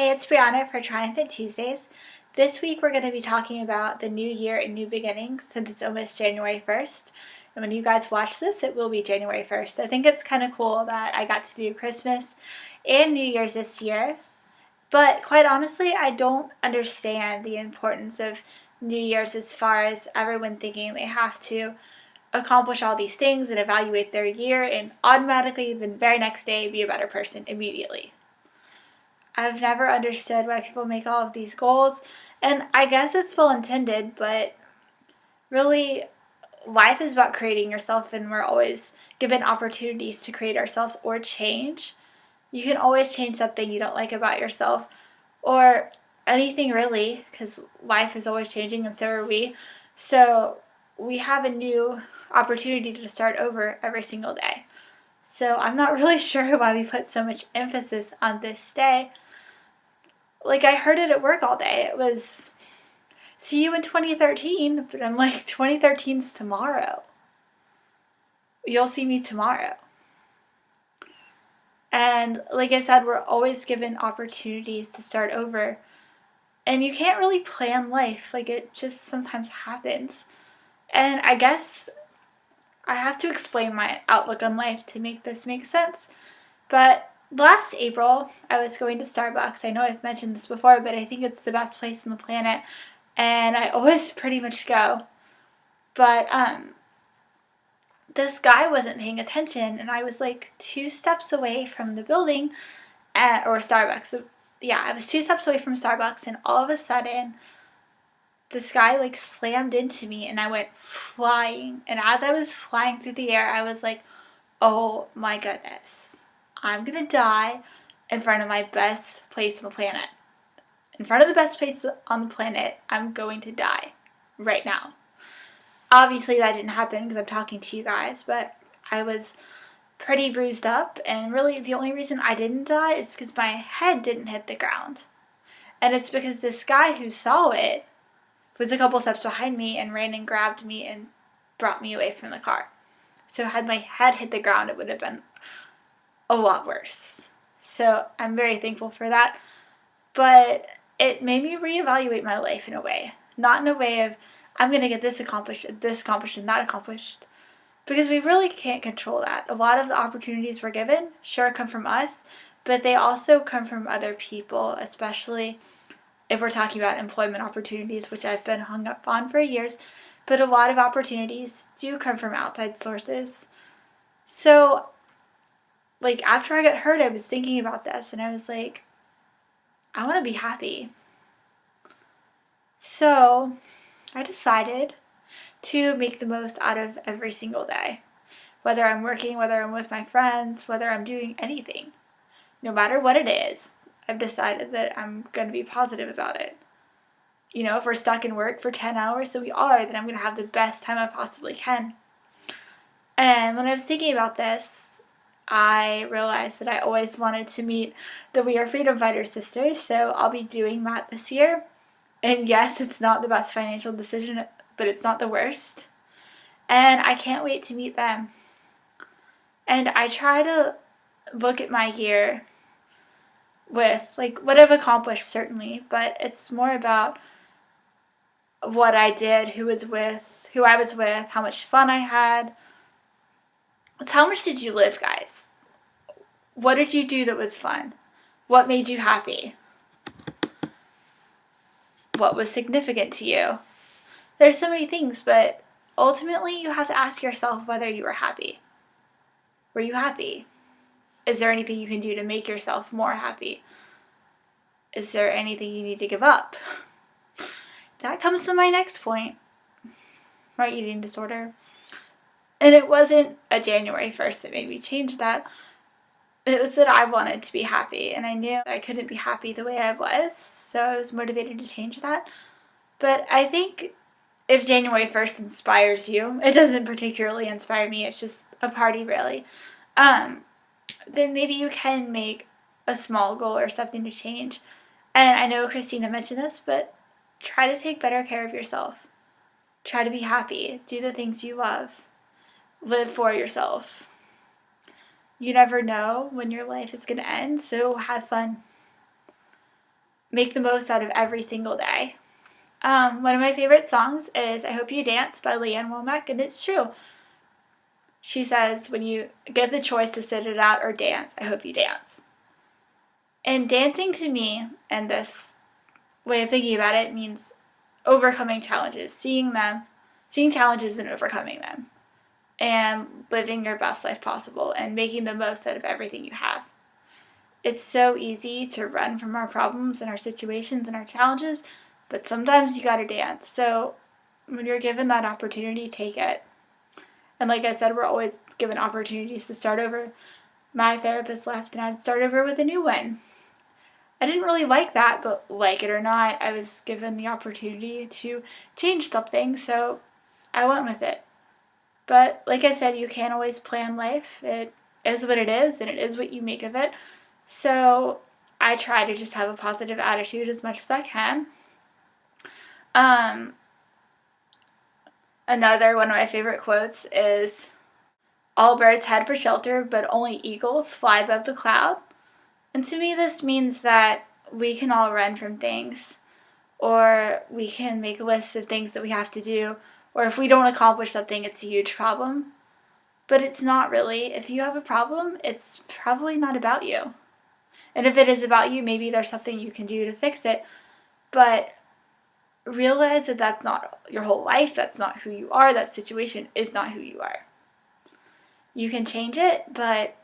Hey, it's Brianna for Triumphant Tuesdays. This week we're going to be talking about the new year and new beginnings since it's almost January 1st. And when you guys watch this, it will be January 1st. I think it's kind of cool that I got to do Christmas and New Year's this year. But quite honestly, I don't understand the importance of New Year's as far as everyone thinking they have to accomplish all these things and evaluate their year and automatically the very next day be a better person immediately. I've never understood why people make all of these goals, and I guess it's well intended, but really, life is about creating yourself, and we're always given opportunities to create ourselves or change. You can always change something you don't like about yourself, or anything really, because life is always changing, and so are we. So, we have a new opportunity to start over every single day. So, I'm not really sure why we put so much emphasis on this day. Like, I heard it at work all day. It was, see you in 2013, but I'm like, 2013's tomorrow. You'll see me tomorrow. And like I said, we're always given opportunities to start over. And you can't really plan life. Like, it just sometimes happens. And I guess I have to explain my outlook on life to make this make sense. But last April, I was going to Starbucks. I know I've mentioned this before, but I think it's the best place on the planet. And I always pretty much go. But this guy wasn't paying attention, and I was like 2 steps away from the building, or Starbucks. Yeah, I was 2 steps away from Starbucks, and all of a sudden, this guy like slammed into me, and I went flying. And as I was flying through the air, I was like, oh my goodness, I'm gonna die in front of my best place on the planet. In front of the best place on the planet, I'm going to die right now. Obviously, that didn't happen because I'm talking to you guys, but I was pretty bruised up, and really the only reason I didn't die is because my head didn't hit the ground. And it's because this guy who saw it was a couple steps behind me and ran and grabbed me and brought me away from the car. So had my head hit the ground, it would have been a lot worse. So I'm very thankful for that. But it made me reevaluate my life in a way. Not in a way of, I'm going to get this accomplished, and that accomplished. Because we really can't control that. A lot of the opportunities we're given, sure, come from us, but they also come from other people, especially if we're talking about employment opportunities, which I've been hung up on for years. But a lot of opportunities do come from outside sources. So, like, after I got hurt, I was thinking about this, and I was like, I want to be happy. So, I decided to make the most out of every single day. Whether I'm working, whether I'm with my friends, whether I'm doing anything. No matter what it is, I've decided that I'm going to be positive about it. You know, if we're stuck in work for 10 hours, so we are, then I'm going to have the best time I possibly can. And when I was thinking about this, I realized that I always wanted to meet the We Are Freedom Fighter sisters, so I'll be doing that this year. And yes, it's not the best financial decision, but it's not the worst. And I can't wait to meet them. And I try to look at my year with, like, what I've accomplished, certainly, but it's more about what I did, who I was with, how much fun I had. It's how much did you live, guys? What did you do that was fun? What made you happy? What was significant to you? There's so many things, but ultimately you have to ask yourself whether you were happy. Were you happy? Is there anything you can do to make yourself more happy? Is there anything you need to give up? That comes to my next point. My eating disorder. And it wasn't a January 1st that made me change that. It was that I wanted to be happy, and I knew that I couldn't be happy the way I was, so I was motivated to change that. But I think if January 1st inspires you, it doesn't particularly inspire me, it's just a party, really, then maybe you can make a small goal or something to change. And I know Christina mentioned this, but try to take better care of yourself. Try to be happy. Do the things you love. Live for yourself. You never know when your life is going to end, so have fun. make the most out of every single day. One of my favorite songs is I Hope You Dance by Leanne Womack, and it's true. She says, when you get the choice to sit it out or dance, I hope you dance. And dancing to me, and this way of thinking about it, means overcoming challenges, seeing challenges and overcoming them, and living your best life possible and making the most out of everything you have. It's so easy to run from our problems and our situations and our challenges, but sometimes you gotta dance. So when you're given that opportunity, take it. And like I said, we're always given opportunities to start over. My therapist left and I'd start over with a new one. I didn't really like that, but like it or not, I was given the opportunity to change something, so I went with it. But like I said, you can't always plan life. It is what it is, and it is what you make of it. So I try to just have a positive attitude as much as I can. Another one of my favorite quotes is, all birds head for shelter, but only eagles fly above the cloud. And to me, this means that we can all run from things, or we can make a list of things that we have to do, or if we don't accomplish something, it's a huge problem. But it's not really. If you have a problem, it's probably not about you. And if it is about you, maybe there's something you can do to fix it. But realize that that's not your whole life. That's not who you are. That situation is not who you are. You can change it, but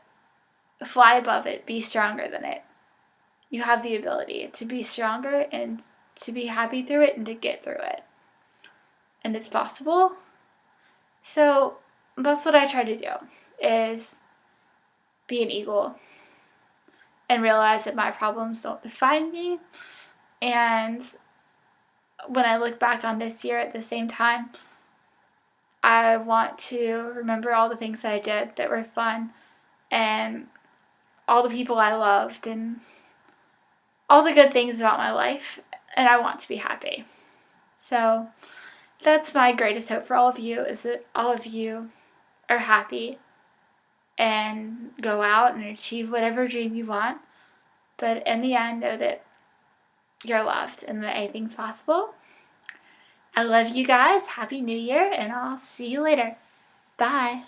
fly above it. Be stronger than it. You have the ability to be stronger and to be happy through it and to get through it. And it's possible. So that's what I try to do, is be an eagle and realize that my problems don't define me. And when I look back on this year at the same time, I want to remember all the things that I did that were fun, and all the people I loved, and all the good things about my life, and I want to be happy. So that's my greatest hope for all of you, is that all of you are happy and go out and achieve whatever dream you want. But in the end, know that you're loved and that anything's possible. I love you guys. Happy New Year, and I'll see you later. Bye.